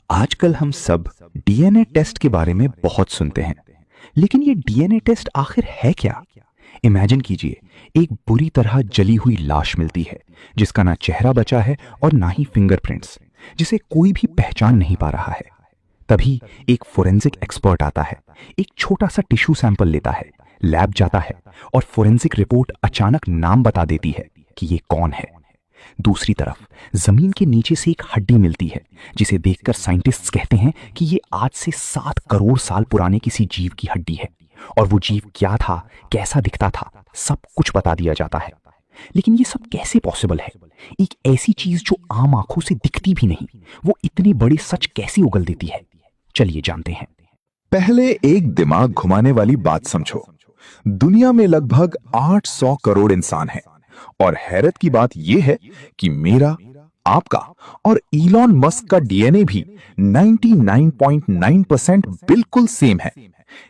आजकल हम सब डीएनए टेस्ट के बारे में बहुत सुनते हैं, लेकिन ये डीएनए टेस्ट आखिर है क्या? इमेजिन कीजिए, एक बुरी तरह जली हुई लाश मिलती है, जिसका ना चेहरा बचा है और ना ही फिंगरप्रिंट्स, जिसे कोई भी पहचान नहीं पा रहा है। तभी एक फोरेंसिक एक्सपर्ट आता है, एक छोटा सा टिश्यू सैंपल लेता है, लैब जाता है और फोरेंसिक रिपोर्ट अचानक नाम बता देती है कि ये कौन है। दूसरी तरफ जमीन के नीचे से एक हड्डी मिलती है, जिसे देखकर साइंटिस्ट्स कहते हैं कि ये आज से 7 करोड़ साल पुराने किसी जीव की हड्डी है, और वो जीव क्या था, कैसा दिखता था, सब कुछ बता दिया जाता है। लेकिन ये सब कैसे पॉसिबल है? एक ऐसी चीज जो आम आंखों से दिखती भी नहीं, वो इतने बड़े सच कैसे उगल देती है? चलिए जानते हैं। पहले एक दिमाग घुमाने वाली बात समझो। दुनिया में लगभग 800 करोड़ इंसान हैं, और हैरत की बात यह है कि मेरा, आपका और इलॉन मस्क का डीएनए भी 99.9% बिल्कुल सेम है।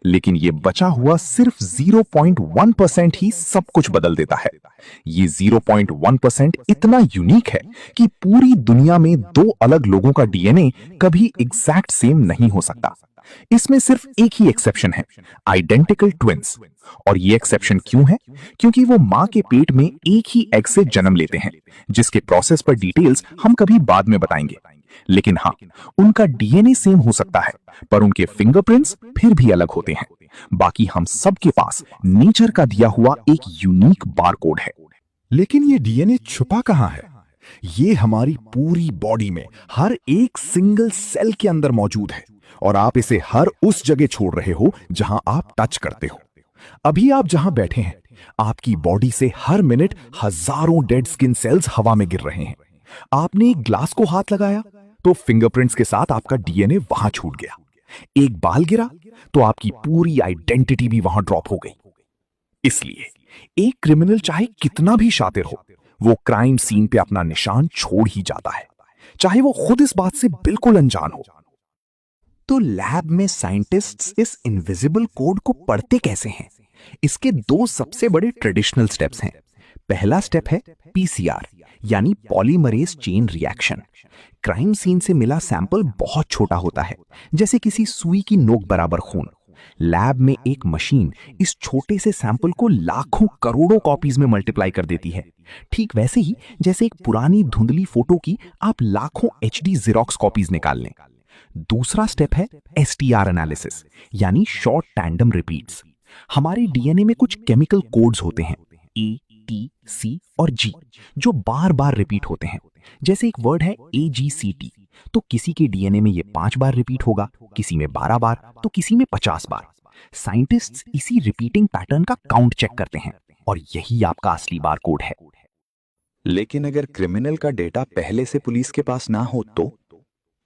लेकिन ये बचा हुआ सिर्फ 0.1% ही सब कुछ बदल देता है। ये 0.1% इतना यूनिक है कि पूरी दुनिया में दो अलग लोगों का डीएनए कभी एग्जैक्ट सेम नहीं हो सकता। इसमें सिर्फ एक ही एक्सेप्शन है, आइडेंटिकल ट्विंस। और ये एक्सेप्शन क्यों है? क्योंकि वो मां के पेट में एक ही एग से जन्म लेते हैं, जिसके प्रोसेस पर डिटेल्स हम कभी बाद में बताएंगे। लेकिन हाँ, उनका डीएनए सेम हो सकता है, पर उनके फिंगरप्रिंट्स फिर भी अलग होते हैं। बाकी हम सब के पास नेचर का दिया हुआ एक यूनिक बारकोड है। लेकिन ये डीएनए छुपा कहाँ है? ये हमारी पूरी बॉडी में हर एक सिंगल सेल के अंदर मौजूद है, और आप इसे हर उस जगह छोड़ रहे हो जहां आप टच करते हो। अभी आप जहां बैठे हैं, आपकी बॉडी से हर मिनट हजारों डेड स्किन सेल्स हवा में गिर रहे हैं। आपने एक ग्लास को हाथ लगाया तो फिंगरप्रिंट्स के साथ आपका डीएनए वहां छूट गया। एक बाल गिरा तो आपकी पूरी आइडेंटिटी भी वहां ड्रॉप हो गई। इसलिए एक क्रिमिनल चाहे कितना भी शातिर हो, वो क्राइम सीन पे अपना निशान छोड़ ही जाता है, चाहे वो खुद इस बात से बिल्कुल अनजान हो। तो लैब में साइंटिस्ट्स इस इनविजिबल कोड को पढ़ते कैसे हैं? इसके दो सबसे बड़े ट्रेडिशनल स्टेप्स हैं। पहला स्टेप है पीसीआर, यानी polymerase chain reaction. Crime scene से मिला सैंपल बहुत छोटा होता है, जैसे किसी सुई की नोक बराबर खून। लैब में एक मशीन इस छोटे से सैंपल को लाखों करोड़ों कॉपीज में मल्टीप्लाई कर देती है, ठीक वैसे ही जैसे एक पुरानी धुंधली फोटो की आप लाखों एचडी जेरोक्स कॉपीज निकाल लें। दूसरा स्टेप है एसटीआर एनालिसिस, यानी शॉर्ट टैंडम रिपीट्स। हमारे डीएनए में कुछ केमिकल कोड्स होते हैं, ए, टी, सी और जी, जो बार बार रिपीट होते हैं। जैसे एक वर्ड है AGCT, तो किसी के डीएनए में ये 5 बार रिपीट होगा, किसी में 12 बार, तो किसी में 50 बार। साइंटिस्ट्स इसी रिपीटिंग पैटर्न का काउंट चेक करते हैं, और यही आपका असली बार कोड है। लेकिन अगर क्रिमिनल का डेटा पहले से पुलिस के पास ना हो तो?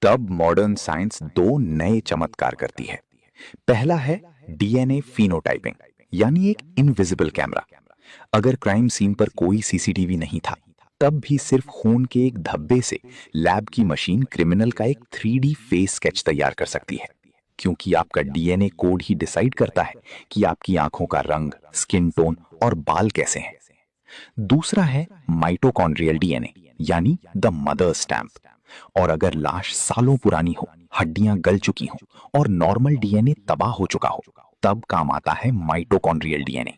तब मॉडर्न साइंस दो नए चमत्कार करती है। पहला है डीएनए फिनोटाइपिंग, यानी एक इनविजिबल कैमरा। अगर क्राइम सीन पर कोई सीसीटीवी नहीं था, तब भी सिर्फ खून के एक धब्बे से लैब की मशीन क्रिमिनल का एक 3D फेस स्केच तैयार कर सकती है, क्योंकि आपका डीएनए कोड ही डिसाइड करता है कि आपकी आंखों का रंग, स्किन टोन और बाल कैसे हैं। दूसरा है माइटोकॉन्ड्रियल डीएनए, यानी द मदर स्टैंप। और अगर लाश सालों पुरानी हो, हड्डियां गल चुकी हों और नॉर्मल डीएनए तबाह हो चुका हो, तब काम आता है माइटोकॉन्ड्रियल डीएनए।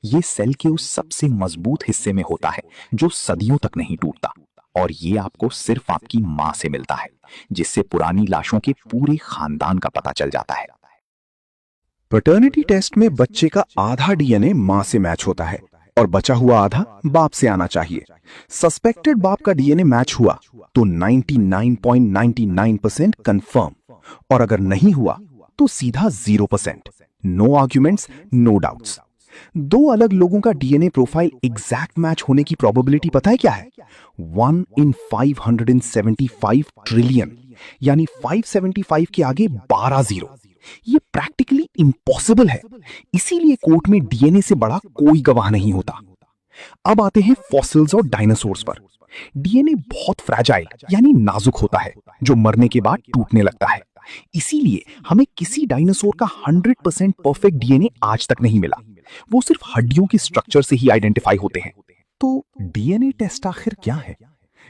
ये सेल के उस सबसे मजबूत हिस्से में होता है जो सदियों तक नहीं टूटता, और ये आपको सिर्फ आपकी मां से मिलता है, जिससे पुरानी लाशों के पूरे खानदान का पता चल जाता है। पैटर्निटी टेस्ट में बच्चे का आधा डीएनए मां से मैच होता है, और बचा हुआ आधा बाप से आना चाहिए। सस्पेक्टेड बाप का डीएनए मैच हुआ तो 99.99% कंफर्म, और अगर नहीं हुआ तो सीधा 0%। No arguments, no doubts. दो अलग लोगों का डीएनए प्रोफाइल एग्जैक्ट मैच होने की प्रोबेबिलिटी पता है क्या है? 1 in 575 ट्रिलियन, यानी 575 के आगे 12 जीरो। ये प्रैक्टिकली इम्पॉसिबल है। इसीलिए कोर्ट में डीएनए से बड़ा कोई गवाह नहीं होता। अब आते हैं फॉसिल्स और डायनासोर्स पर। डीएनए बहुत फ्रैजाइल, यानी नाजुक होता है, जो मरने के बाद टूटने लगता है। इसीलिए हमें किसी डायनासोर का 100% परफेक्ट डीएनए आज तक नहीं मिला। वो सिर्फ हड्डियों के स्ट्रक्चर से ही आइडेंटिफाई होते हैं। तो डीएनए टेस्ट आखिर क्या है?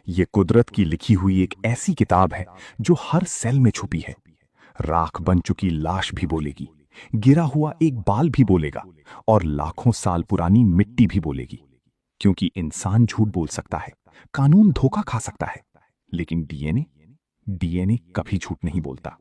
ये कुदरत की लिखी हुई एक ऐसी किताब है जो हर सेल में छुपी है। राख बन चुकी लाश भी बोलेगी, गिरा हुआ एक बाल भी बोलेगा और लाखों साल पुरानी मिट्टी भी बोलेगी। क्योंकि इंसान झूठ बोल सकता है, कानून धोखा खा सकता है, लेकिन डीएनए कभी झूठ नहीं बोलता।